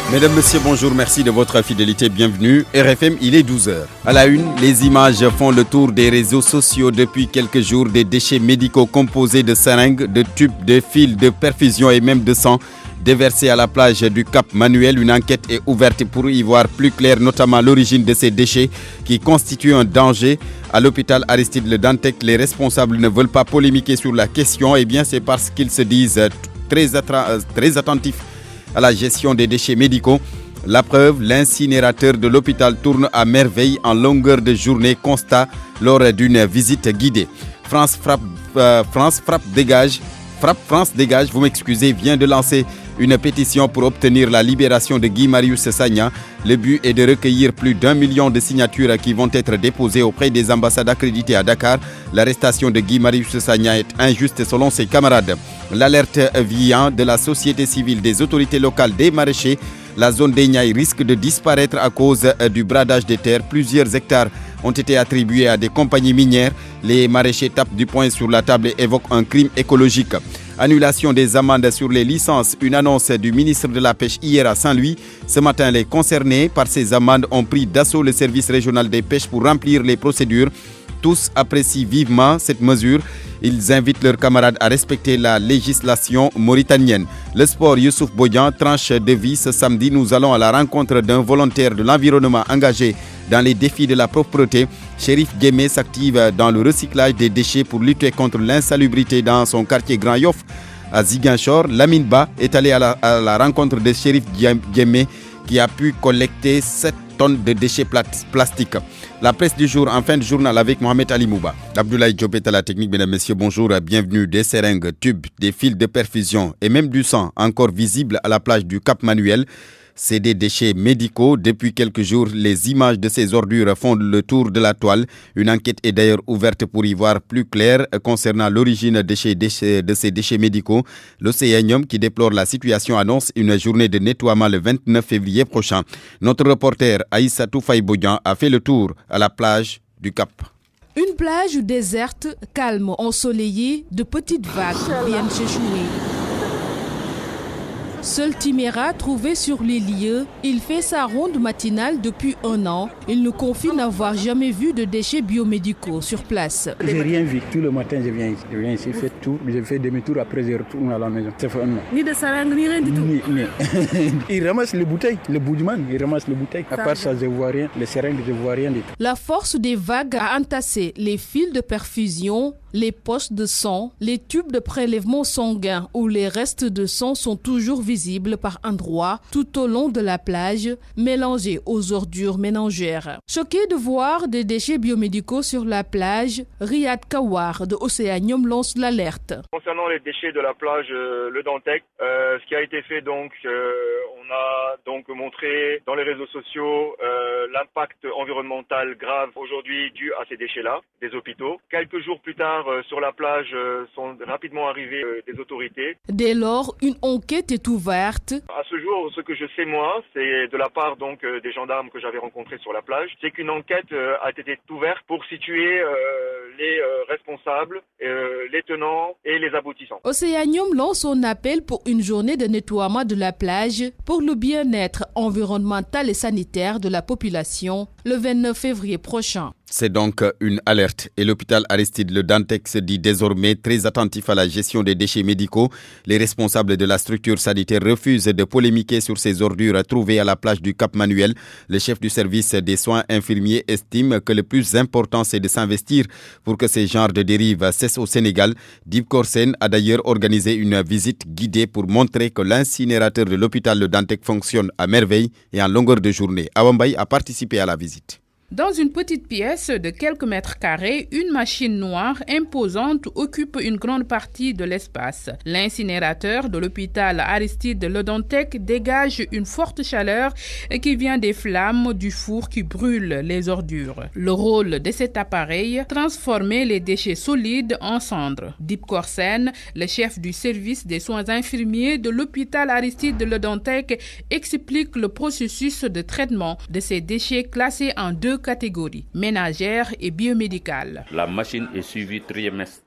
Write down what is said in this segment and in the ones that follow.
Mesdames, Messieurs, bonjour, merci de votre fidélité, bienvenue. RFM, il est 12h. À la une, les images font le tour des réseaux sociaux depuis quelques jours. Des déchets médicaux composés de seringues, de tubes, de fils, de perfusion et même de sang déversés à la plage du Cap Manuel. Une enquête est ouverte pour y voir plus clair, notamment l'origine de ces déchets qui constituent un danger. À l'hôpital Aristide Le Dantec, les responsables ne veulent pas polémiquer sur la question. Eh bien, c'est parce qu'ils se disent très attentifs à la gestion des déchets médicaux. La preuve, l'incinérateur de l'hôpital tourne à merveille en longueur de journée, constat lors d'une visite guidée. France Dégage, vient de lancer une pétition pour obtenir la libération de Guy Marius Sagna. Le but est de recueillir plus d'1 million de signatures qui vont être déposées auprès des ambassades accréditées à Dakar. L'arrestation de Guy Marius Sagna est injuste selon ses camarades. L'alerte vient de la société civile, des autorités locales, des maraîchers. La zone des Niayes risque de disparaître à cause du bradage des terres. Plusieurs hectares ont été attribués à des compagnies minières. Les maraîchers tapent du poing sur la table et évoquent un crime écologique. Annulation des amendes sur les licences, une annonce du ministre de la Pêche hier à Saint-Louis. Ce matin, les concernés par ces amendes ont pris d'assaut le service régional des pêches pour remplir les procédures. Tous apprécient vivement cette mesure. Ils invitent leurs camarades à respecter la législation mauritanienne. Le sport, Youssouf Bodian, tranche de vie. Ce samedi, nous allons à la rencontre d'un volontaire de l'environnement engagé dans les défis de la propreté. Chérif Guémé s'active dans le recyclage des déchets pour lutter contre l'insalubrité dans son quartier Grand Yoff. À Ziguinchor, Lamine Ba est allé à la rencontre de Chérif Guémé qui a pu collecter 7 tonnes de déchets plastiques. La presse du jour en fin de journal avec Mohamed Ali Mouba. Abdoulaye Diop est à la technique, mesdames, messieurs, bonjour, bienvenue. Des seringues, tubes, des fils de perfusion et même du sang encore visible à la plage du Cap Manuel. C'est des déchets médicaux. Depuis quelques jours, les images de ces ordures font le tour de la toile. Une enquête est d'ailleurs ouverte pour y voir plus clair concernant l'origine de ces déchets médicaux. L'Océanium, qui déplore la situation, annonce une journée de nettoiement le 29 février prochain. Notre reporter Aïssatou Faye-Bodian a fait le tour à la plage du Cap. Une plage déserte, calme, ensoleillée, de petites vagues viennent s'échouer. Seul Timéra, trouvé sur les lieux, il fait sa ronde matinale depuis 1 an. Il nous confie n'avoir jamais vu de déchets biomédicaux sur place. J'ai rien vu. Tout le matin, je viens ici, je fais tout. Je fais demi-tour, après je retourne à la maison. Ça fait 1 an. Ni de seringue, ni rien du tout. Ni. Il ramasse les bouteilles. Le boudjman, il ramasse les bouteilles. À part ça, je ne vois rien. Les seringues, je ne vois rien du tout. La force des vagues a entassé les fils de perfusion, les poches de sang, les tubes de prélèvement sanguin où les restes de sang sont toujours visibles par endroits tout au long de la plage, mélangés aux ordures ménagères. Choqué de voir des déchets biomédicaux sur la plage, Riyad Kawar de Océanium lance l'alerte. Concernant les déchets de la plage Le Dantec, ce qui a été fait donc, on a donc montré dans les réseaux sociaux l'impact environnemental grave aujourd'hui dû à ces déchets-là, des hôpitaux. Quelques jours plus tard, sur la plage sont rapidement arrivées des autorités. Dès lors, une enquête est ouverte. À ce jour, ce que je sais moi, c'est de la part donc des gendarmes que j'avais rencontrés sur la plage, c'est qu'une enquête a été ouverte pour situer les responsables, les tenants et les aboutissants. Océanium lance son appel pour une journée de nettoiement de la plage pour le bien-être environnemental et sanitaire de la population le 29 février prochain. C'est donc une alerte et l'hôpital Aristide Le Dantec se dit désormais très attentif à la gestion des déchets médicaux. Les responsables de la structure sanitaire refusent de polémiquer sur ces ordures trouvées à la plage du Cap Manuel. Le chef du service des soins infirmiers estime que le plus important c'est de s'investir pour que ces genres de dérives cessent au Sénégal. Dib Korsen a d'ailleurs organisé une visite guidée pour montrer que l'incinérateur de l'hôpital Le Dantec fonctionne à merveille et en longueur de journée. Awambaye a participé à la visite. Dans une petite pièce de quelques mètres carrés, une machine noire imposante occupe une grande partie de l'espace. L'incinérateur de l'hôpital Aristide Le Dantec dégage une forte chaleur qui vient des flammes du four qui brûle les ordures. Le rôle de cet appareil, transformer les déchets solides en cendres. Dib Korsen, le chef du service des soins infirmiers de l'hôpital Aristide Le Dantec, explique le processus de traitement de ces déchets classés en 2 catégories, ménagères et biomédicales. La machine est suivie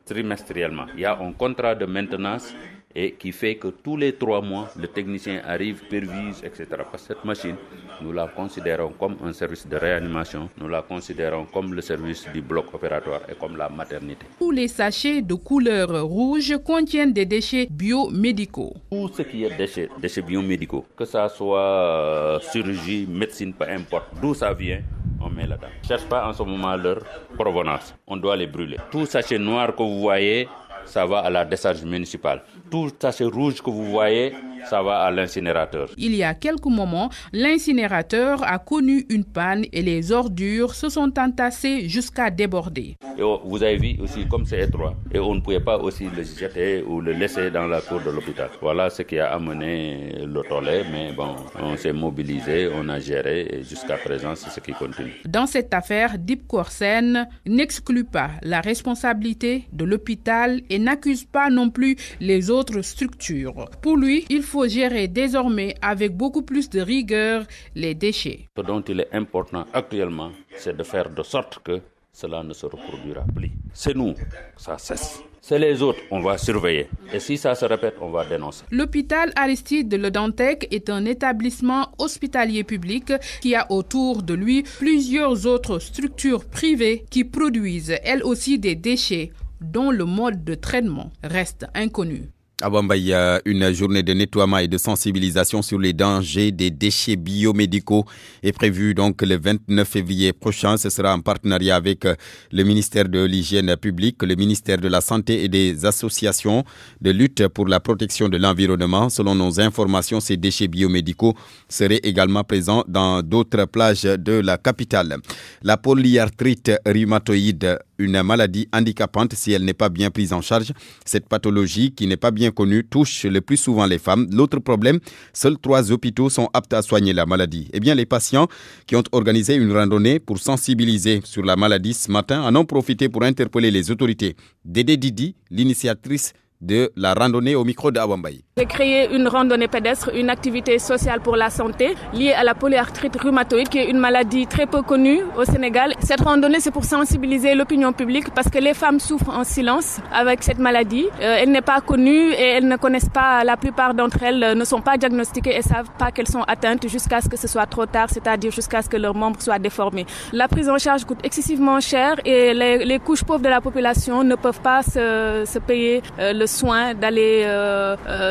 trimestriellement. Il y a un contrat de maintenance et qui fait que tous les 3 mois, le technicien arrive, supervise, etc. Parce que cette machine, nous la considérons comme un service de réanimation, nous la considérons comme le service du bloc opératoire et comme la maternité. Tous les sachets de couleur rouge contiennent des déchets biomédicaux. Tout ce qui est déchets biomédicaux, que ça soit chirurgie, médecine, peu importe, d'où ça vient, on met là-dedans. Ne cherche pas en ce moment leur provenance, on doit les brûler. Tout sachet noir que vous voyez, ça va à la décharge municipale. Tout sachet rouge que vous voyez, ça va à l'incinérateur. Il y a quelques moments, l'incinérateur a connu une panne et les ordures se sont entassées jusqu'à déborder. Et vous avez vu aussi comme c'est étroit et on ne pouvait pas aussi le jeter ou le laisser dans la cour de l'hôpital. Voilà ce qui a amené le tollé, mais bon, on s'est mobilisé, on a géré et jusqu'à présent c'est ce qui continue. Dans cette affaire, Dip Korsen n'exclut pas la responsabilité de l'hôpital et n'accuse pas non plus les autres structures. Pour lui, il faut gérer désormais avec beaucoup plus de rigueur les déchets. Ce dont il est important actuellement, c'est de faire de sorte que cela ne se reproduira plus. C'est nous, ça cesse. C'est les autres, on va surveiller. Et si ça se répète, on va dénoncer. L'hôpital Aristide de Le Dantec est un établissement hospitalier public qui a autour de lui plusieurs autres structures privées qui produisent elles aussi des déchets dont le mode de traitement reste inconnu. À Bambaye, une journée de nettoiement et de sensibilisation sur les dangers des déchets biomédicaux est prévue donc le 29 février prochain. Ce sera en partenariat avec le ministère de l'Hygiène publique, le ministère de la Santé et des associations de lutte pour la protection de l'environnement. Selon nos informations, ces déchets biomédicaux seraient également présents dans d'autres plages de la capitale. La polyarthrite rhumatoïde, une maladie handicapante si elle n'est pas bien prise en charge. Cette pathologie qui n'est pas bien connue touche le plus souvent les femmes. L'autre problème, seuls 3 hôpitaux sont aptes à soigner la maladie. Eh bien, les patients qui ont organisé une randonnée pour sensibiliser sur la maladie ce matin en ont profité pour interpeller les autorités. Dédé Didi, l'initiatrice de la randonnée au micro d'Awambaye. J'ai créé une randonnée pédestre, une activité sociale pour la santé liée à la polyarthrite rhumatoïde qui est une maladie très peu connue au Sénégal. Cette randonnée, c'est pour sensibiliser l'opinion publique parce que les femmes souffrent en silence avec cette maladie. Elle n'est pas connue et elles ne connaissent pas, la plupart d'entre elles ne sont pas diagnostiquées et ne savent pas qu'elles sont atteintes jusqu'à ce que ce soit trop tard, c'est-à-dire jusqu'à ce que leurs membres soient déformés. La prise en charge coûte excessivement cher et les couches pauvres de la population ne peuvent pas se payer le soin d'aller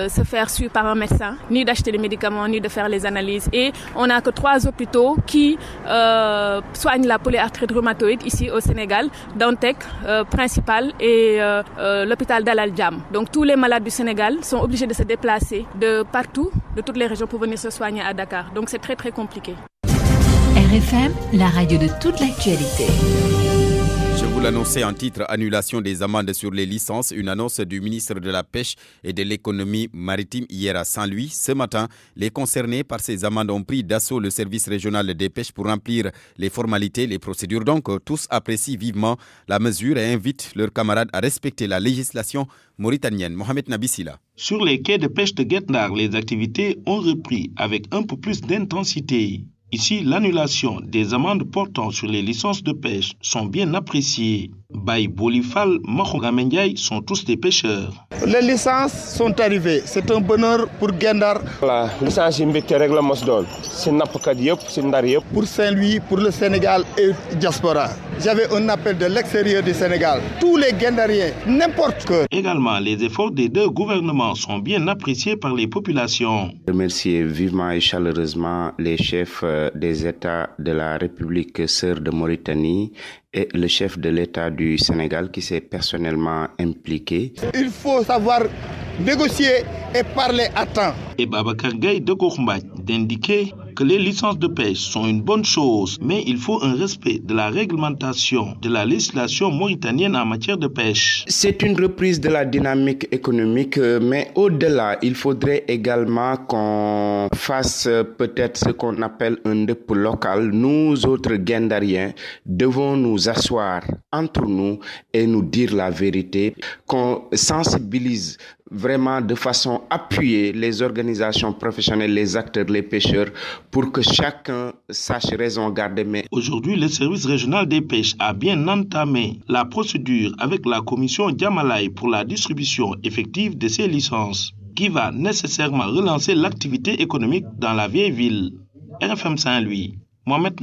se faire suivre par un médecin, ni d'acheter les médicaments, ni de faire les analyses. Et on n'a que 3 hôpitaux qui soignent la polyarthrite rhumatoïde ici au Sénégal, Dantec, principal, et l'hôpital d'Al Djam. Donc tous les malades du Sénégal sont obligés de se déplacer de partout, de toutes les régions pour venir se soigner à Dakar. Donc c'est très très compliqué. RFM, la radio de toute l'actualité. Je vous l'annonçais en titre, annulation des amendes sur les licences, une annonce du ministre de la Pêche et de l'Économie maritime hier à Saint-Louis. Ce matin, les concernés par ces amendes ont pris d'assaut le service régional des pêches pour remplir les formalités, les procédures. Donc, tous apprécient vivement la mesure et invitent leurs camarades à respecter la législation mauritanienne. Mohamed Nabissila. Sur les quais de pêche de Guet-Ndar, les activités ont repris avec un peu plus d'intensité. Ici, l'annulation des amendes portant sur les licences de pêche sont bien appréciées. Baye Bolifal, Mahogamendiaï sont tous des pêcheurs. Les licences sont arrivées. C'est un bonheur pour Guet-Ndar. La licence est règlement. Pour Saint-Louis, pour le Sénégal et diaspora. J'avais un appel de l'extérieur du Sénégal. Tous les Guet-Ndariens, n'importe quoi. Également, les efforts des 2 gouvernements sont bien appréciés par les populations. Remercier vivement et chaleureusement les chefs des États de la République sœur de Mauritanie et le chef de l'État du Sénégal qui s'est personnellement impliqué. Il faut savoir négocier et parler à temps. Et Babacar Gaye de Gourmbac d'indiquer que les licences de pêche sont une bonne chose, mais il faut un respect de la réglementation de la législation mauritanienne en matière de pêche. C'est une reprise de la dynamique économique, mais au-delà, il faudrait également qu'on fasse peut-être ce qu'on appelle un dep local. Nous autres Guet-Ndariens devons nous asseoir entre nous et nous dire la vérité, qu'on sensibilise vraiment de façon appuyée les organisations professionnelles, les acteurs, les pêcheurs, pour que chacun sache raison garder. Mais aujourd'hui, le service régional des pêches a bien entamé la procédure avec la commission Diamalaï pour la distribution effective de ces licences, qui va nécessairement relancer l'activité économique dans la vieille ville. RFM Saint-Louis. Mohamed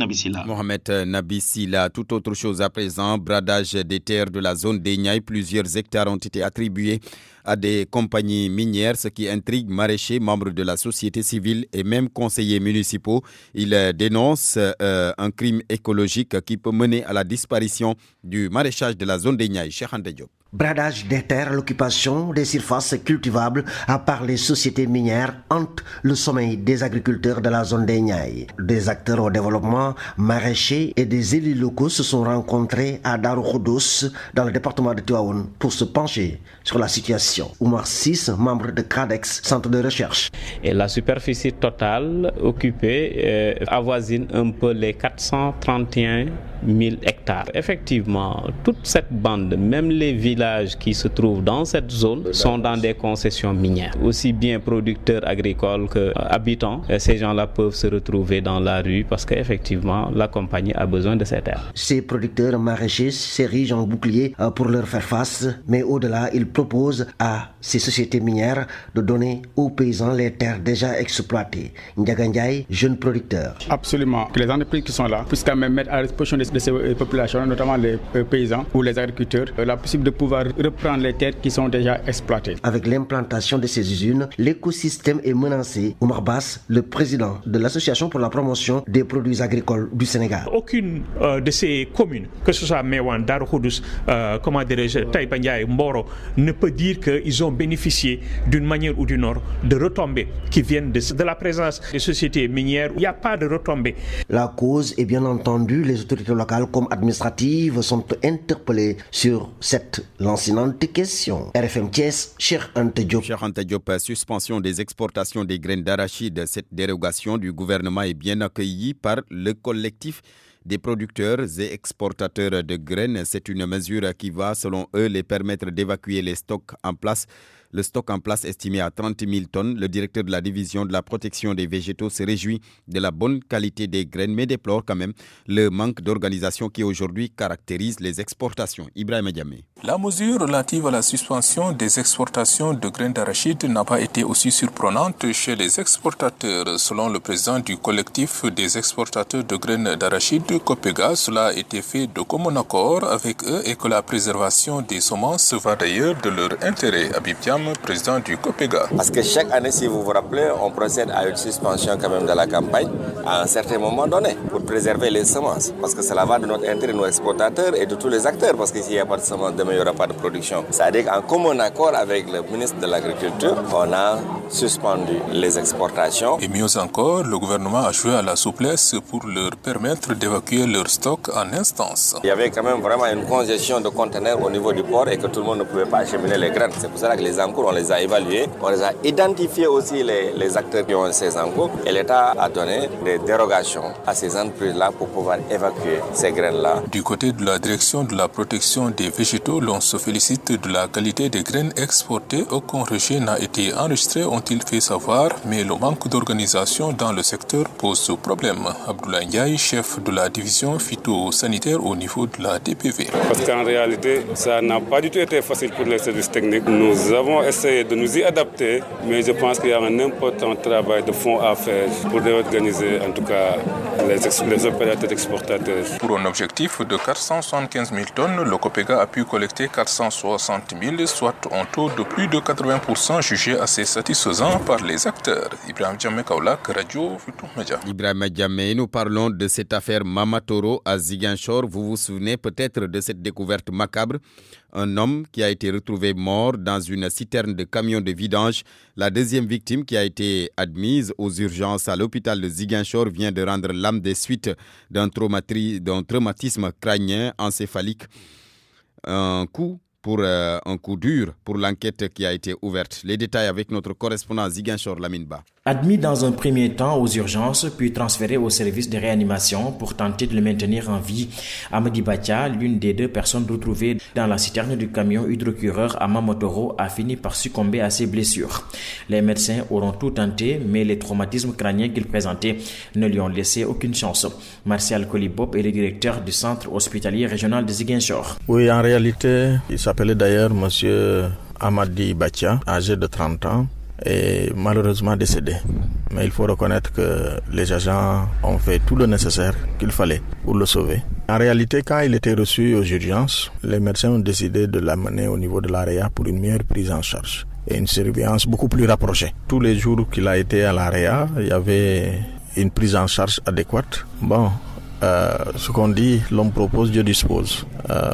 Nabissila, tout autre chose à présent, bradage des terres de la zone des Niayes, plusieurs hectares ont été attribués à des compagnies minières, ce qui intrigue maraîchers, membres de la société civile et même conseillers municipaux. Ils dénoncent un crime écologique qui peut mener à la disparition du maraîchage de la zone des Niayes. Cheikh Anta Diop. Bradage des terres, l'occupation des surfaces cultivables par les sociétés minières hante le sommeil des agriculteurs de la zone des Niayes. Des acteurs au développement maraîcher et des élus locaux se sont rencontrés à Darou Khoudoss dans le département de Tivaouane pour se pencher sur la situation. Oumar 6, membre de CADEX, centre de recherche. Et la superficie totale occupée avoisine un peu les 431 000 hectares. Effectivement, toute cette bande, même les villages qui se trouvent dans cette zone, sont dans des concessions minières. Aussi bien producteurs agricoles qu'habitants, ces gens-là peuvent se retrouver dans la rue parce qu'effectivement, la compagnie a besoin de ces terres. Ces producteurs maraîchers s'érigent en bouclier pour leur faire face, mais au-delà, ils proposent à ces sociétés minières de donner aux paysans les terres déjà exploitées. Ndiaga Ndiaye, jeune producteur. Absolument, que les entreprises qui sont là puissent quand même mettre à disposition de ces populations, notamment les paysans ou les agriculteurs, la possibilité de pouvoir reprendre les terres qui sont déjà exploitées. Avec l'implantation de ces usines, l'écosystème est menacé. Oumar Bass, le président de l'Association pour la promotion des produits agricoles du Sénégal. Aucune de ces communes, que ce soit Mewan, Darou Khoudoss, Taïba Ndiaye, Mboro, ne peut dire qu'ils ont bénéficié d'une manière ou d'une autre de retombées qui viennent de la présence des sociétés minières. Il n'y a pas de retombées. La cause est bien entendu, les autorités locales comme administratives sont interpellées sur cette lancinante question. RFM Thiès, Cheikh Anta Diop. Cheikh Anta Diop, suspension des exportations des graines d'arachide. Cette dérogation du gouvernement est bien accueillie par le collectif des producteurs et exportateurs de graines. C'est une mesure qui va, selon eux, les permettre d'évacuer les stocks en place. Le stock en place estimé à 30 000 tonnes. Le directeur de la division de la protection des végétaux se réjouit de la bonne qualité des graines, mais déplore quand même le manque d'organisation qui aujourd'hui caractérise les exportations. Ibrahim Diamé. La mesure relative à la suspension des exportations de graines d'arachide n'a pas été aussi surprenante chez les exportateurs. Selon le président du collectif des exportateurs de graines d'arachide, Copega, cela a été fait de commun accord avec eux et que la préservation des semences va d'ailleurs de leur intérêt. Habib Diam, président du Copega. Parce que chaque année, si vous vous rappelez, on procède à une suspension quand même de la campagne à un certain moment donné pour préserver les semences. Parce que cela va de notre intérêt, nos exportateurs et de tous les acteurs. Parce que s'il n'y a pas de semences, demain il n'y aura pas de production. C'est-à-dire qu'en commun accord avec le ministre de l'Agriculture, on a suspendu les exportations. Et mieux encore, le gouvernement a joué à la souplesse pour leur permettre d'évacuer leur stock en instance. Il y avait quand même vraiment une congestion de conteneurs au niveau du port et que tout le monde ne pouvait pas acheminer les graines. C'est pour ça que les encours, on les a évalués, on les a identifiés aussi les acteurs qui ont ces encours et l'État a donné des dérogations à ces entreprises-là pour pouvoir évacuer ces graines-là. Du côté de la direction de la protection des végétaux, l'on se félicite de la qualité des graines exportées. Aucun rejet n'a été enregistré, ont-ils fait savoir, mais le manque d'organisation dans le secteur pose problème. Abdoulaye Ndiaye, chef de la division phytosanitaire au niveau de la DPV. Parce qu'en réalité, ça n'a pas du tout été facile pour les services techniques. Nous avons essayé de nous y adapter, mais je pense qu'il y a un important travail de fond à faire pour réorganiser en tout cas les opérateurs exportateurs. Pour un objectif de 475 000 tonnes, le Copega a pu collecter 460 000, soit un taux de plus de 80% jugé assez satisfaisant par les acteurs. Ibrahim Diamé Kaolack, Radio Futur Média. Ibrahim Diamé, nous parlons de cette affaire Mamatoro à Ziguinchor. Vous vous souvenez peut-être de cette découverte macabre. Un homme qui a été retrouvé mort dans une citerne de camion de vidange. La deuxième victime qui a été admise aux urgences à l'hôpital de Ziguinchor vient de rendre l'âme des suites d'un traumatisme crânien encéphalique. Un coup dur pour l'enquête qui a été ouverte. Les détails avec notre correspondant Ziguinchor, Lamine Ba. Admis dans un premier temps aux urgences, puis transféré au service de réanimation pour tenter de le maintenir en vie, Amadi Bacha, l'une des 2 personnes retrouvées dans la citerne du camion hydrocureur à Mamotoro, a fini par succomber à ses blessures. Les médecins auront tout tenté, mais les traumatismes crâniens qu'il présentait ne lui ont laissé aucune chance. Martial Kolibop est le directeur du centre hospitalier régional de Ziguinchor. Oui, en réalité, il s'appelait d'ailleurs monsieur Amadi Bacha, âgé de 30 ans, est malheureusement décédé. Mais il faut reconnaître que les agents ont fait tout le nécessaire qu'il fallait pour le sauver. En réalité, quand il était reçu aux urgences, les médecins ont décidé de l'amener au niveau de l'AREA pour une meilleure prise en charge et une surveillance beaucoup plus rapprochée. Tous les jours qu'il a été à l'AREA, il y avait une prise en charge adéquate. Ce qu'on dit, l'homme propose, Dieu dispose.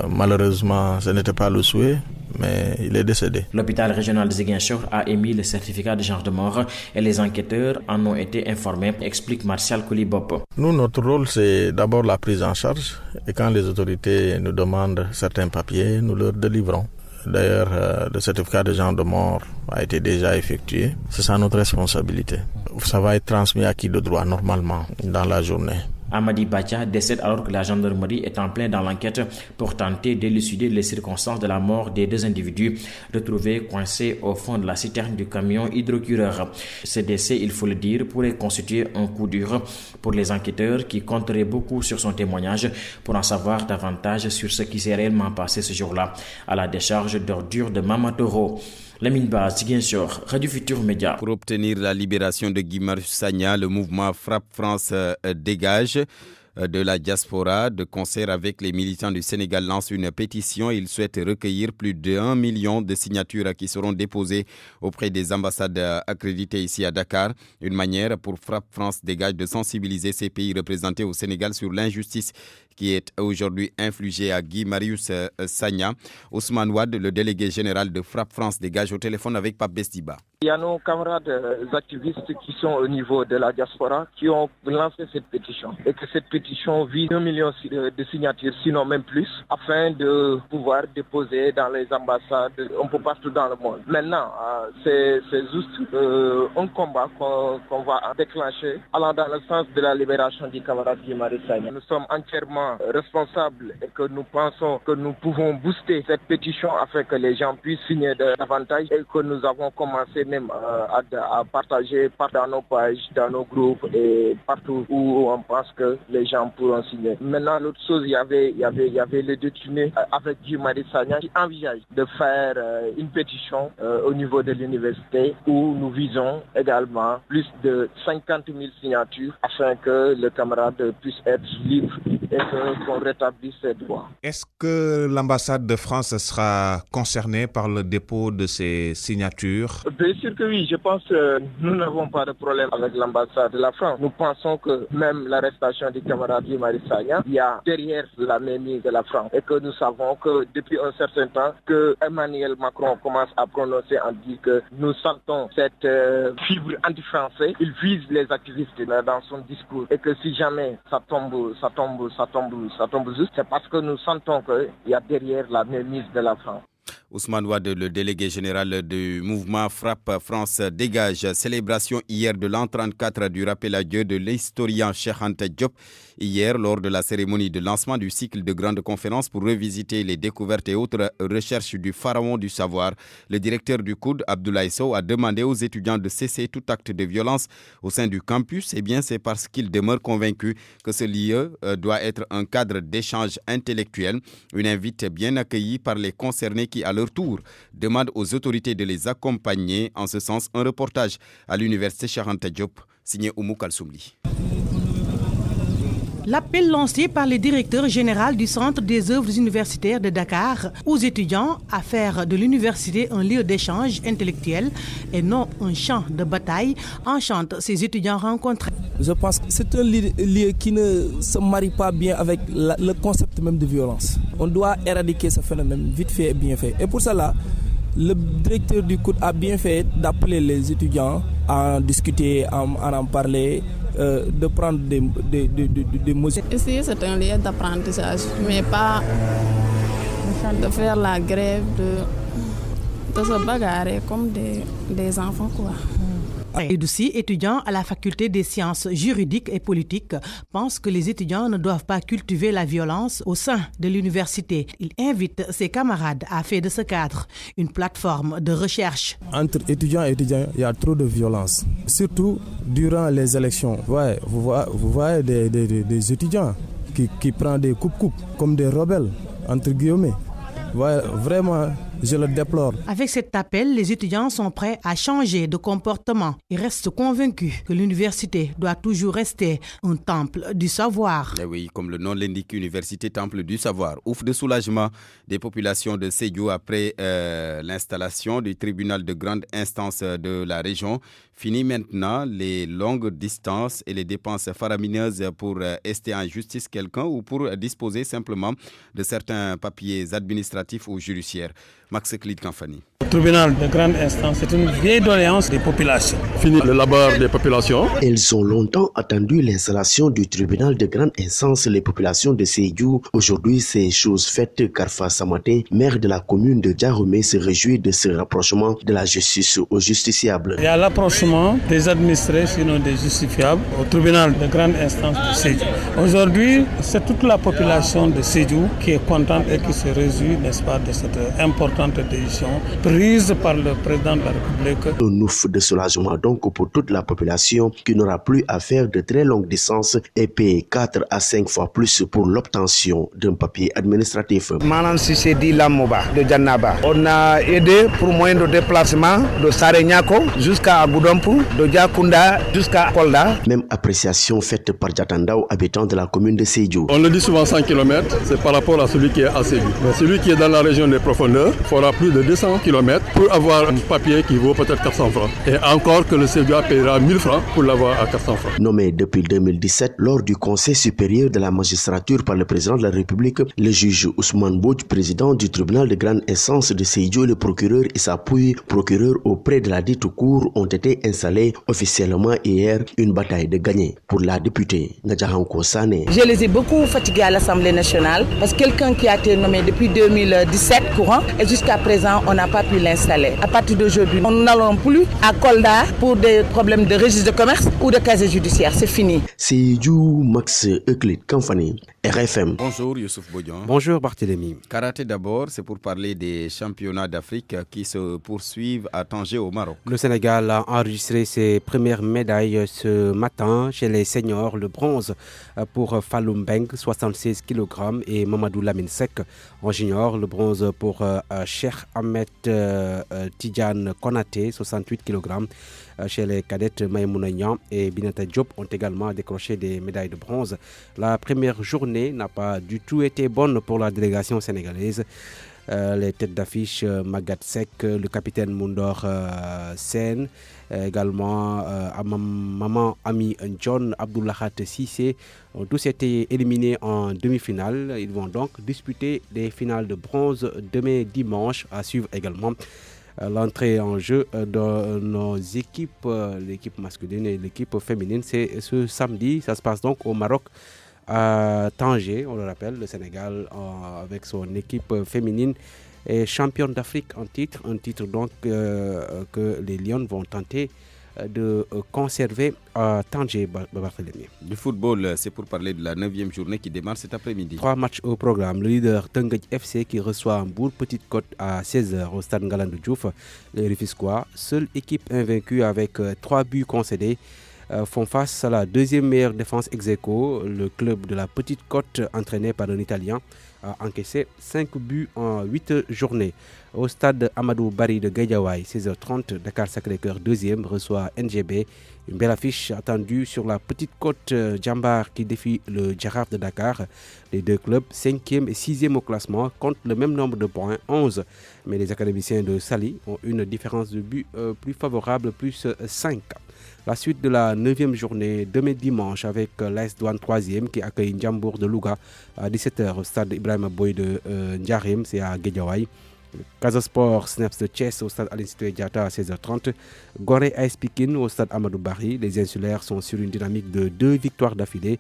Malheureusement, ce n'était pas le souhait, mais il est décédé. L'hôpital régional de Ziguinchor a émis le certificat de genre de mort et les enquêteurs en ont été informés, explique Martial Kolibop. Nous, notre rôle, c'est d'abord la prise en charge et quand les autorités nous demandent certains papiers, nous leur délivrons. D'ailleurs, le certificat de genre de mort a été déjà effectué. C'est ça notre responsabilité. Ça va être transmis à qui de droit normalement dans la journée. Amadi Bacha décède alors que la gendarmerie est en plein dans l'enquête pour tenter d'élucider les circonstances de la mort des 2 individus retrouvés coincés au fond de la citerne du camion hydrocureur. Ce décès, il faut le dire, pourrait constituer un coup dur pour les enquêteurs qui compteraient beaucoup sur son témoignage pour en savoir davantage sur ce qui s'est réellement passé ce jour-là à la décharge d'ordures de Mamotoro. Lamine Ba, Ziguinchor, Radio Futur Média. Pour obtenir la libération de Guy Marius Sagna, le mouvement Frappe France dégage de la diaspora, de concert avec les militants du Sénégal, lance une pétition. Il souhaite recueillir plus d'1 million de signatures qui seront déposées auprès des ambassades accréditées ici à Dakar. Une manière pour Frappe France dégage de sensibiliser ces pays représentés au Sénégal sur l'injustice qui est aujourd'hui infligée à Guy Marius Sagna. Ousmane Ouad, le délégué général de Frappe France dégage au téléphone avec Pape Bestiba. Il y a nos camarades activistes qui sont au niveau de la diaspora qui ont lancé cette pétition et que cette pétition vise 1 million de signatures, sinon même plus, afin de pouvoir déposer dans les ambassades un peu partout dans le monde. Maintenant, c'est juste un combat qu'on va déclencher allant dans le sens de la libération du camarade Guy Marius Sagna. Nous sommes entièrement responsables et que nous pensons que nous pouvons booster cette pétition afin que les gens puissent signer davantage et que nous avons commencé même à partager dans nos pages, dans nos groupes et partout où on pense que les gens pourront signer. Maintenant, l'autre chose, il y avait les détenus avec Guy Marius Sagna qui envisagent de faire une pétition au niveau de l'université où nous visons également plus de 50 000 signatures afin que le camarade puisse être libre et qu'on rétablisse ses droits. Est-ce que l'ambassade de France sera concernée par le dépôt de ces signatures? Bien sûr que oui, je pense que nous n'avons pas de problème avec l'ambassade de la France. Nous pensons que même l'arrestation du camarade Guy Marius Sagna, il y a derrière la mainmise de la France et que nous savons que depuis un certain temps que Emmanuel Macron commence à prononcer en disant que nous sentons cette fibre anti-français. Il vise les activistes dans son discours et que si jamais ça tombe juste, c'est parce que nous sentons qu'il y a derrière la mainmise de la France. Ousmane Ouad, le délégué général du mouvement Frappe France dégage. Célébration hier de l'an 34 du rappel à Dieu de l'historien Cheikh Anta Diop. Hier, lors de la cérémonie de lancement du cycle de grandes conférences pour revisiter les découvertes et autres recherches du pharaon du savoir, le directeur du COUD, Abdoulaye Sow, a demandé aux étudiants de cesser tout acte de violence au sein du campus. Eh bien, c'est parce qu'il demeure convaincu que ce lieu doit être un cadre d'échange intellectuel. Une invite bien accueillie par les concernés qui, à leur tour, demandent aux autorités de les accompagner. En ce sens, un reportage à l'université Cheikh Anta Diop, signé Oumou Kalsoumli. L'appel lancé par le directeur général du Centre des œuvres universitaires de Dakar aux étudiants à faire de l'université un lieu d'échange intellectuel et non un champ de bataille enchante ces étudiants rencontrés. Je pense que c'est un lieu qui ne se marie pas bien avec le concept même de violence. On doit éradiquer ce phénomène vite fait et bien fait. Et pour cela, le directeur du COUD a bien fait d'appeler les étudiants à en discuter, à en parler, de prendre des mesures. Ici, c'est un lieu d'apprentissage, mais pas de faire la grève, de se bagarrer comme des enfants, quoi. Edoussi, étudiant à la faculté des sciences juridiques et politiques, pense que les étudiants ne doivent pas cultiver la violence au sein de l'université. Il invite ses camarades à faire de ce cadre une plateforme de recherche. Entre étudiants et étudiants, il y a trop de violence, surtout durant les élections. Ouais, vous voyez des étudiants qui prennent des coupes comme des rebelles, entre guillemets. Ouais, vraiment, je le déplore. Avec cet appel, les étudiants sont prêts à changer de comportement. Ils restent convaincus que l'université doit toujours rester un temple du savoir. Et oui, comme le nom l'indique, université temple du savoir. Ouf de soulagement des populations de Sédhiou après l'installation du tribunal de grande instance de la région. Fini maintenant les longues distances et les dépenses faramineuses pour ester en justice quelqu'un ou pour disposer simplement de certains papiers administratifs ou judiciaires. Max Clid Kamfani. Le tribunal de grande instance, c'est une vieille doléance des populations. Fini le labeur des populations. Elles ont longtemps attendu l'installation du tribunal de grande instance. Les populations de Sédhiou. Aujourd'hui, c'est chose faite. Karfa Samaté, maire de la commune de Djahomey, se réjouit de ce rapprochement de la justice aux justiciables. Il y a l'approchement des administrés, sinon des justifiables, au tribunal de grande instance de Sédhiou. Aujourd'hui, c'est toute la population de Sédhiou qui est contente et qui se réjouit, n'est-ce pas, de cette importante décision prise par le président de la République. Un ouf de soulagement donc pour toute la population qui n'aura plus à faire de très longues distances et payer 4 à 5 fois plus pour l'obtention d'un papier administratif. Manan Sissedi Lamoba de Djannaba. On a aidé pour moyen de déplacement de Sarenyako jusqu'à Agoudompu, de Djakunda jusqu'à Kolda. Même appréciation faite par Djatandao, habitant de la commune de Sédhiou. On le dit souvent 100 km, c'est par rapport à celui qui est à Sédhiou. Mais celui qui est dans la région des profondeurs fera plus de 200 km pour avoir un papier qui vaut peut-être 400 francs. Et encore que le Sédhiou paiera 1000 francs pour l'avoir à 400 francs. Nommé depuis 2017 lors du Conseil supérieur de la magistrature par le président de la République, le juge Ousmane Boudj, président du tribunal de grande instance de Sédhiou, le procureur Issa Pouye, procureur auprès de la dite cour, ont été installés officiellement hier. Une bataille de gagner pour la députée Nadjahanko Sané. Je les ai beaucoup fatigués à l'Assemblée nationale parce que quelqu'un qui a été nommé depuis 2017 courant et jusqu'à présent on n'a pas pu l'installer. À partir d'aujourd'hui, nous n'allons plus à Kolda pour des problèmes de registre de commerce ou de casier judiciaire. C'est fini. Sédhiou, Max Euclid Kamfani, RFM. Bonjour Youssouf Bodian. Bonjour Barthélémy. Karaté d'abord, c'est pour parler des championnats d'Afrique qui se poursuivent à Tanger au Maroc. Le Sénégal a enregistré ses premières médailles ce matin chez les seniors. Le bronze pour Fallou Mbeng, 76 kg, et Mamadou Lamine Sek en junior. Le bronze pour Cheikh Ahmed Tidiane Konaté, 68 kg. Chez les cadettes, Maïmouna Niang et Binata Diop ont également décroché des médailles de bronze. La première journée n'a pas du tout été bonne pour la délégation sénégalaise. Les têtes d'affiche Magat Sek, le capitaine Moundor Sen, également Maman Ami John, Abdoulahat Sissé ont tous été éliminés en demi-finale. Ils vont donc disputer des finales de bronze demain dimanche, à suivre également l'entrée en jeu de nos équipes, l'équipe masculine et l'équipe féminine. C'est ce samedi, ça se passe donc au Maroc, à Tanger, on le rappelle. Le Sénégal avec son équipe féminine est championne d'Afrique en titre, un titre donc que les Lions vont tenter de conserver à Tanger. Barthélémy. Du football, c'est pour parler de la 9e journée qui démarre cet après-midi. 3 matchs au programme. Le leader Teungueth FC qui reçoit Mbour Petite Côte à 16h au stade Ngalandou Diouf. Les Rufisquois, seule équipe invaincue avec 3 buts concédés, font face à la deuxième meilleure défense ex-aequo. Le club de la Petite Côte, entraîné par un Italien, a encaissé 5 buts en 8 journées. Au stade Amadou Barry de Guédiawaye, 16h30, Dakar Sacré-Cœur 2e reçoit NGB. Une belle affiche attendue sur la Petite Côte. Djambar qui défie le Djaraf de Dakar. Les deux clubs, 5e et 6e au classement, comptent le même nombre de points, 11. Mais les académiciens de Sali ont une différence de but plus favorable, plus 5. La suite de la 9e journée, demain dimanche, avec l'AS Douane 3e qui accueille Ndiambour de Louga à 17h au stade Ibrahima Boy de Ndiarem, c'est à Guédiawaye. Casa Sport Snaps de Thiès au stade Aline Sitoé Diatta à 16h30. Gorée AS Pikine au stade Amadou Barry. Les insulaires sont sur une dynamique de 2 victoires d'affilée.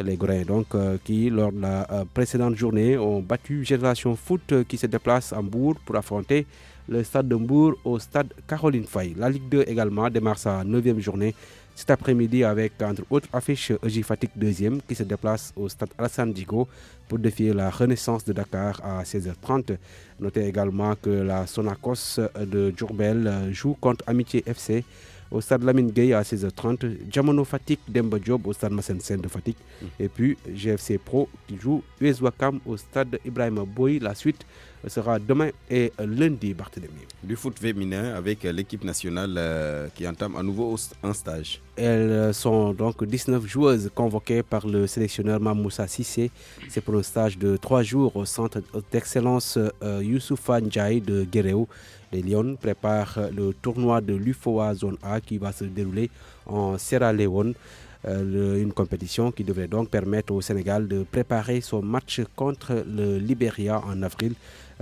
Les Goréens donc qui, lors de la précédente journée, ont battu Génération Foot qui se déplace à Mbour pour affronter le stade de Mbour au stade Caroline Faye. La Ligue 2 également démarre sa 9e journée cet après-midi avec, entre autres affiches, EJ Fatick 2e qui se déplace au stade Alassane Djigo pour défier la Renaissance de Dakar à 16h30. Notez également que la Sonacos de Diourbel joue contre Amitié FC au stade Lamine Gueye à 16h30, Jamono Fatick Demba Diop au stade Massène Sène de Fatick, et puis GFC Pro qui joue US Ouakam au stade Ibrahima Boy. La suite sera demain et lundi, Barthélémy. Du foot féminin avec l'équipe nationale qui entame à nouveau un stage. Elles sont donc 19 joueuses convoquées par le sélectionneur Mamoussa Sissé. C'est pour un stage de 3 jours au centre d'excellence Youssoufa Ndiaye de Guéréo. Les Lions préparent le tournoi de l'UFOA Zone A qui va se dérouler en Sierra Leone. Une compétition qui devrait donc permettre au Sénégal de préparer son match contre le Libéria en avril.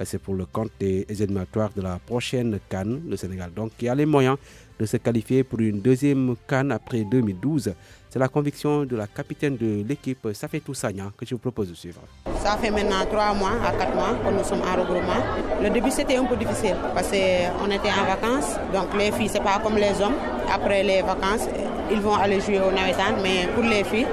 C'est pour le compte des éliminatoires de la prochaine CAN. Le Sénégal donc qui a les moyens de se qualifier pour une deuxième CAN après 2012. C'est la conviction de la capitaine de l'équipe, Safetou Sagna, que je vous propose de suivre. Ça fait maintenant 3 mois à 4 mois que nous sommes en regroupement. Le début c'était un peu difficile parce qu'on était en vacances. Donc les filles, c'est pas comme les hommes. Après les vacances, ils vont aller jouer au Nawetan. Mais pour les filles,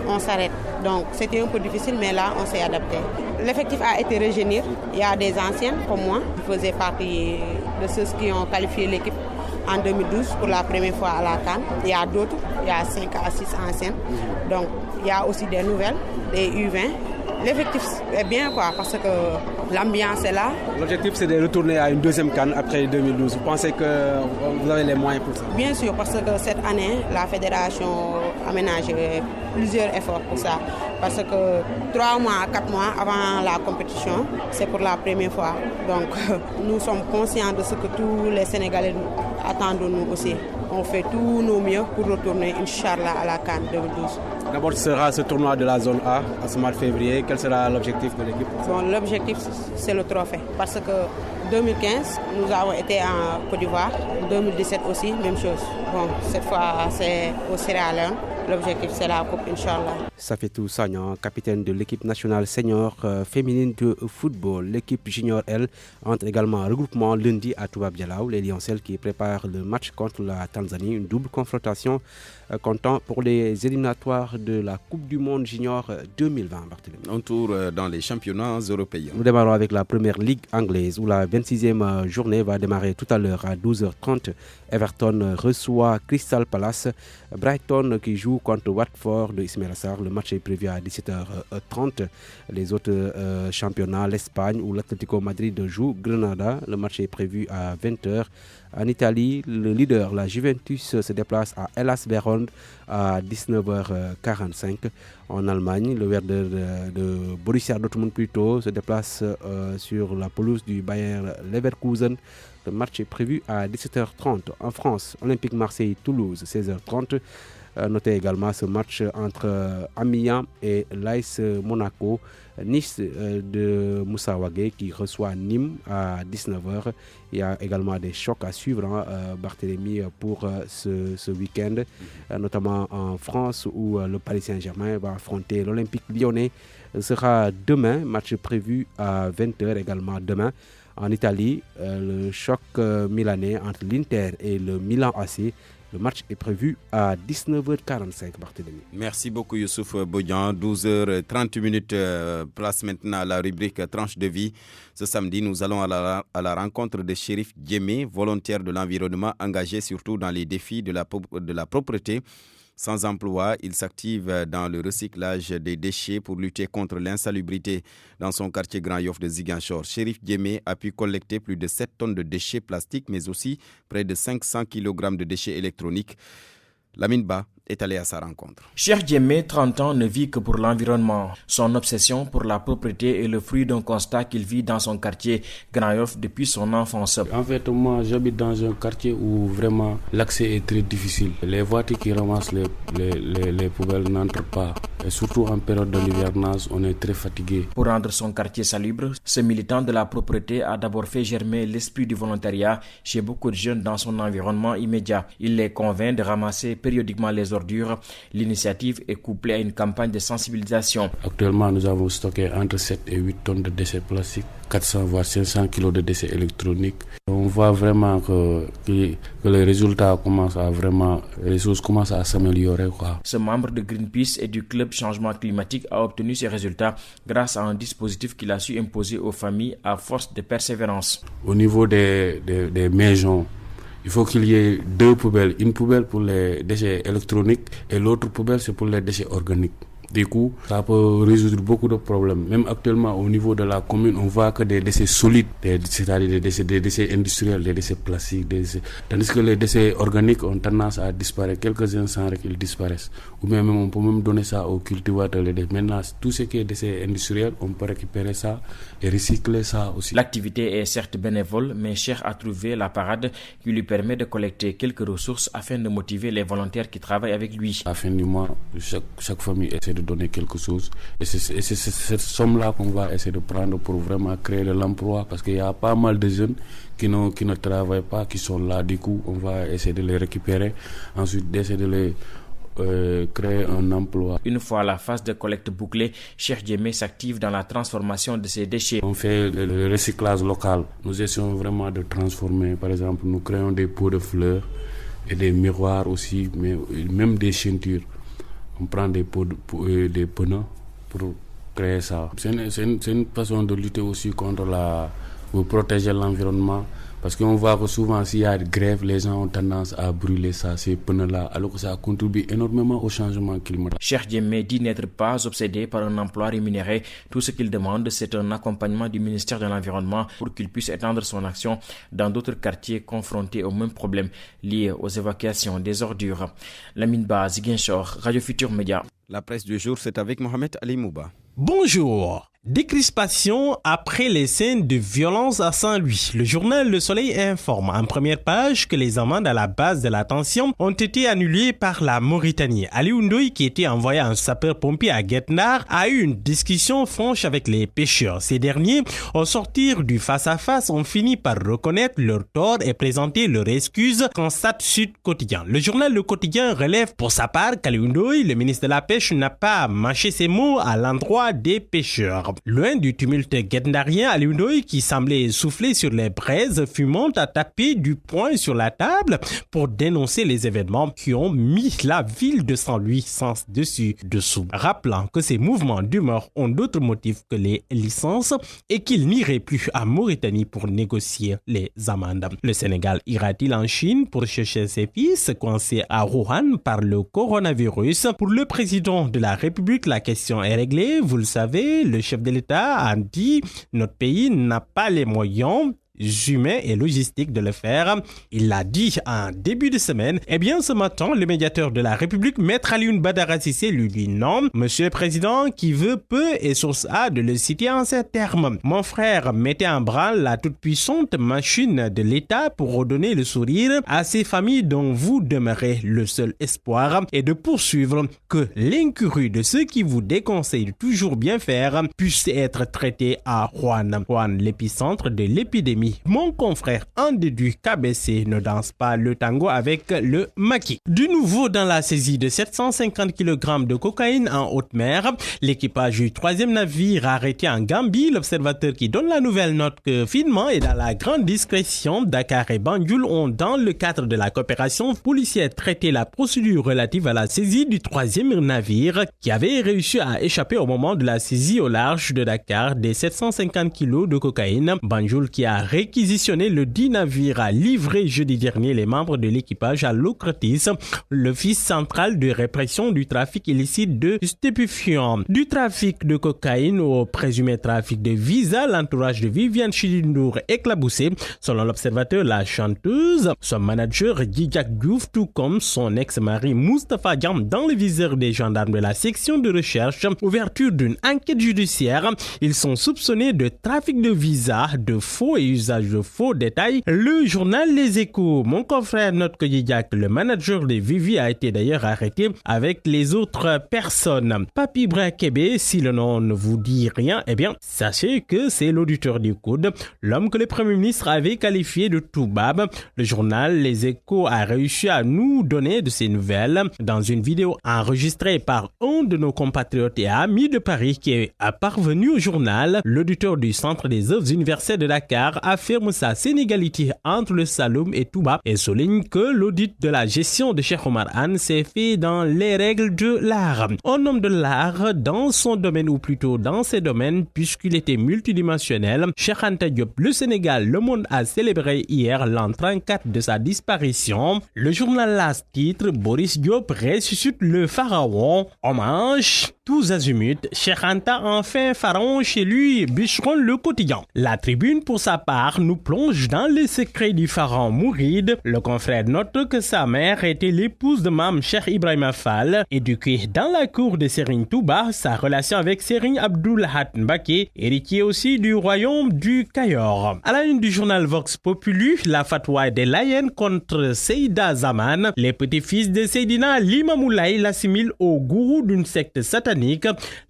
on s'arrête. Donc c'était un peu difficile, mais là on s'est adapté. L'effectif a été rajeuni. Il y a des anciennes comme moi qui faisaient partie de ceux qui ont qualifié l'équipe en 2012 pour la première fois à la CAN. Il y a d'autres, il y a 5 à 6 anciennes. Donc il y a aussi des nouvelles, des U20. L'effectif est bien parce que l'ambiance est là. L'objectif c'est de retourner à une deuxième CAN après 2012. Vous pensez que vous avez les moyens pour ça? Bien sûr, parce que cette année, la fédération a ménagé plusieurs efforts pour ça. Parce que 3 mois à 4 mois avant la compétition, c'est pour la première fois. Donc nous sommes conscients de ce que tous les Sénégalais attendent de nous aussi. On fait tout nos mieux pour retourner, Inch'Allah, à la CAN 2012. D'abord, ce sera ce tournoi de la zone A à ce mois de février. Quel sera l'objectif de l'équipe? L'objectif, c'est le trophée. Parce que 2015, nous avons été en Côte d'Ivoire. 2017 aussi, même chose. Cette fois, c'est au Sierra Leone. L'objectif, c'est la Coupe, Inch'Allah. Safetou Sagna, capitaine de l'équipe nationale senior féminine de football. L'équipe junior, elle, entre également en regroupement lundi à Toubab Dialaw. Les Lioncelles qui préparent le match contre la Tanzanie. Une double confrontation comptant pour les éliminatoires de la Coupe du Monde junior 2020. Barthélémy. Un tour dans les championnats européens. Nous démarrons avec la première ligue anglaise où la 26e journée va démarrer tout à l'heure à 12h30. Everton reçoit Crystal Palace. Brighton qui joue contre Watford de Ismaïla Sarr. Le match est prévu à 17h30. Les autres championnats, l'Espagne où l'Atlético Madrid joue Granada. Le match est prévu à 20h. En Italie, le leader, la Juventus, se déplace à Hellas Vérone à 19h45. En Allemagne, le Werder de Borussia Dortmund plutôt se déplace sur la pelouse du Bayer Leverkusen. Le match est prévu à 17h30. En France, Olympique Marseille-Toulouse, 16h30. Notez également ce match entre Amiens et l'AS Monaco. Nice de Moussa Wagué qui reçoit Nîmes à 19h. Il y a également des chocs à suivre, Barthélémy, pour ce week-end, notamment en France où le Paris Saint-Germain va affronter l'Olympique Lyonnais. Ce sera demain, match prévu à 20h également demain. En Italie, le choc milanais entre l'Inter et le Milan AC. Le match est prévu à 19h45, Barthélémy. Merci beaucoup Youssouf Bodian. 12h30, place maintenant à la rubrique Tranche de vie. Ce samedi, nous allons à la rencontre de Chérif Djemé, volontaire de l'environnement, engagé surtout dans les défis de la propreté. Sans emploi, il s'active dans le recyclage des déchets pour lutter contre l'insalubrité dans son quartier Grand Yoff de Ziguinchor. Chérif Djemé a pu collecter plus de 7 tonnes de déchets plastiques, mais aussi près de 500 kg de déchets électroniques. Lamine Ba est allé à sa rencontre. Cheikh Djemé, 30 ans, ne vit que pour l'environnement. Son obsession pour la propreté est le fruit d'un constat qu'il vit dans son quartier Grand Yoff depuis son enfance. En fait, moi, j'habite dans un quartier où vraiment l'accès est très difficile. Les voitures qui ramassent les poubelles n'entrent pas. Et surtout en période de l'hivernage, on est très fatigué. Pour rendre son quartier salubre, ce militant de la propreté a d'abord fait germer l'esprit du volontariat chez beaucoup de jeunes dans son environnement immédiat. Il les convainc de ramasser périodiquement les ordures. L'initiative est couplée à une campagne de sensibilisation. Actuellement, nous avons stocké entre 7 et 8 tonnes de déchets plastiques, 400 voire 500 kilos de déchets électroniques. On voit vraiment que les résultats commencent à vraiment, les choses commencent à s'améliorer, quoi. Ce membre de Greenpeace et du Club Changement Climatique a obtenu ces résultats grâce à un dispositif qu'il a su imposer aux familles à force de persévérance. Au niveau des maisons, il faut qu'il y ait 2 poubelles. Une poubelle pour les déchets électroniques et l'autre poubelle, c'est pour les déchets organiques. Du coup, ça peut résoudre beaucoup de problèmes. Même actuellement, au niveau de la commune, on voit que des déchets solides, c'est-à-dire des déchets industriels, des déchets plastiques, tandis que les déchets organiques ont tendance à disparaître. Quelques instants, ils disparaissent. Ou bien on peut même donner ça aux cultivateurs. Maintenant, tout ce qui est déchets industriels, on peut récupérer ça et recycler ça aussi. L'activité est certes bénévole, mais Cheikh a trouvé la parade qui lui permet de collecter quelques ressources afin de motiver les volontaires qui travaillent avec lui. À la fin du mois, chaque famille essaie de donner quelque chose. Et c'est cette somme-là qu'on va essayer de prendre pour vraiment créer de l'emploi, parce qu'il y a pas mal de jeunes qui ne travaillent pas, qui sont là. Du coup, on va essayer de les récupérer, ensuite d'essayer de les créer un emploi. Une fois la phase de collecte bouclée, Cheikh Djemé s'active dans la transformation de ces déchets. On fait le recyclage local. Nous essayons vraiment de transformer. Par exemple, nous créons des pots de fleurs et des miroirs aussi, mais même des ceintures. On prend des pneus pour créer ça. C'est une façon de lutter aussi pour protéger l'environnement. Parce qu'on voit que souvent, s'il y a de grève, les gens ont tendance à brûler ces pneus-là, alors que ça contribue énormément au changement climatique. Cheikh Djemé dit n'être pas obsédé par un emploi rémunéré. Tout ce qu'il demande, c'est un accompagnement du ministère de l'Environnement pour qu'il puisse étendre son action dans d'autres quartiers confrontés aux mêmes problèmes liés aux évacuations des ordures. Lamine Ba, Ziguinchor, Radio Futur Média. La presse du jour, c'est avec Mohamed Ali Mouba. Bonjour. Décrispation après les scènes de violence à Saint-Louis. Le journal Le Soleil informe en première page que les amendes à la base de la tension ont été annulées par la Mauritanie. Aliou Ndoye, qui était envoyé en sapeur-pompier à Guetnar, a eu une discussion franche avec les pêcheurs. Ces derniers, au sortir du face-à-face, ont fini par reconnaître leur tort et présenter leurs excuses, constate Sud Quotidien. Le journal Le Quotidien relève pour sa part qu'Aliou Ndoye, le ministre de la Pêche, n'a pas mâché ses mots à l'endroit des pêcheurs. Loin du tumulte guetnarien, Aliou Ndoye, qui semblait souffler sur les braises fumantes, a tapé du poing sur la table pour dénoncer les événements qui ont mis la ville de Saint-Louis sens dessus-dessous. Rappelant que ces mouvements d'humeur ont d'autres motifs que les licences et qu'il n'irait plus à Mauritanie pour négocier les amendes. Le Sénégal ira-t-il en Chine pour chercher ses fils coincés à Wuhan par le coronavirus? Pour le président de la République, la question est réglée. Vous le savez, le chef de l'État a dit « Notre pays n'a pas les moyens humains et logistiques de le faire ». Il l'a dit en début de semaine. Eh bien, ce matin, le médiateur de la République, Maître Alioune Badara Cissé, lui dit non. Monsieur le Président, qui veut peut et source A de le citer en ces termes. Mon frère mettait en branle la toute-puissante machine de l'État pour redonner le sourire à ces familles dont vous demeurez le seul espoir et de poursuivre que l'incurie de ceux qui vous déconseillent de toujours bien faire puisse être traité à Wuhan. Wuhan, l'épicentre de l'épidémie. Mon confrère Andédu KBC ne danse pas le tango avec le maquis. Du nouveau dans la saisie de 750 kg de cocaïne en haute mer, l'équipage du 3e navire arrêté en Gambie. L'observateur qui donne la nouvelle note que finement et dans la grande discrétion, Dakar et Banjul ont, dans le cadre de la coopération policière, traité la procédure relative à la saisie du 3e navire qui avait réussi à échapper au moment de la saisie au large de Dakar des 750 kg de cocaïne. Banjul, qui a réquisitionné le dit navire, a livré jeudi dernier les membres de l'équipage à l'OCRTIS, l'Office central de répression du trafic illicite de stupéfiants. Du trafic de cocaïne au présumé trafic de visa, l'entourage de Viviane Chidindour éclaboussé. Selon l'observateur, la chanteuse, son manager Djidjak Diouf, tout comme son ex-mari Moustapha Diam, dans le viseur des gendarmes de la section de recherche. Ouverture d'une enquête judiciaire. Ils sont soupçonnés de trafic de visa, de faux et l'usage de faux détails. Le journal Les Échos, mon confrère note que Yidiak, le manager des Vivi, a été d'ailleurs arrêté avec les autres personnes. Papi Brakebe, si le nom ne vous dit rien, eh bien, sachez que c'est l'auditeur du coude, l'homme que le Premier ministre avait qualifié de Toubab. Le journal Les Échos a réussi à nous donner de ces nouvelles dans une vidéo enregistrée par un de nos compatriotes et amis de Paris qui est parvenu au journal. L'auditeur du Centre des œuvres universitaires de Dakar affirme sa sénégalité entre le Saloum et Touba et souligne que l'audit de la gestion de Cheikh Omar Anne s'est fait dans les règles de l'art. Un homme de l'art dans son domaine ou plutôt dans ses domaines puisqu'il était multidimensionnel. Cheikh Anta Diop, le Sénégal, le monde a célébré hier l'an 34 de sa disparition. Le journal L'As titre Boris Diop ressuscite le pharaon. Hommage tous azimuts, Cheikh Anta enfin pharaon chez lui, bûcheron le quotidien. La Tribune pour sa part nous plonge dans les secrets du pharaon Mouride. Le confrère note que sa mère était l'épouse de Mam Cheikh Ibrahima Fall. Éduquée dans la cour de Serigne Touba, sa relation avec Serigne Abdoulahat Mbacké, héritier aussi du royaume du Cayor. À la une du journal Vox Populi, la fatwa des Layènes contre Seyda Zaman. Les petits-fils de Seydina Limamou Laye l'assimilent au gourou d'une secte satanique.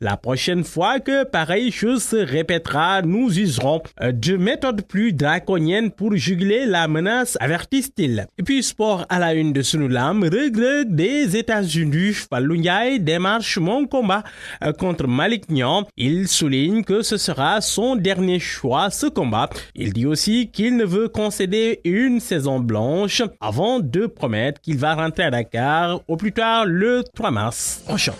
La prochaine fois que pareille chose se répétera, nous userons de méthodes plus draconiennes pour juguler la menace, avertissent-ils. Et puis sport à la une de Sunulam, regret des États-Unis. Fallou Ndiaye démarche mon combat contre Malick Niang. Il souligne que ce sera son dernier choix, ce combat. Il dit aussi qu'il ne veut concéder une saison blanche avant de promettre qu'il va rentrer à Dakar au plus tard le 3 mars prochain.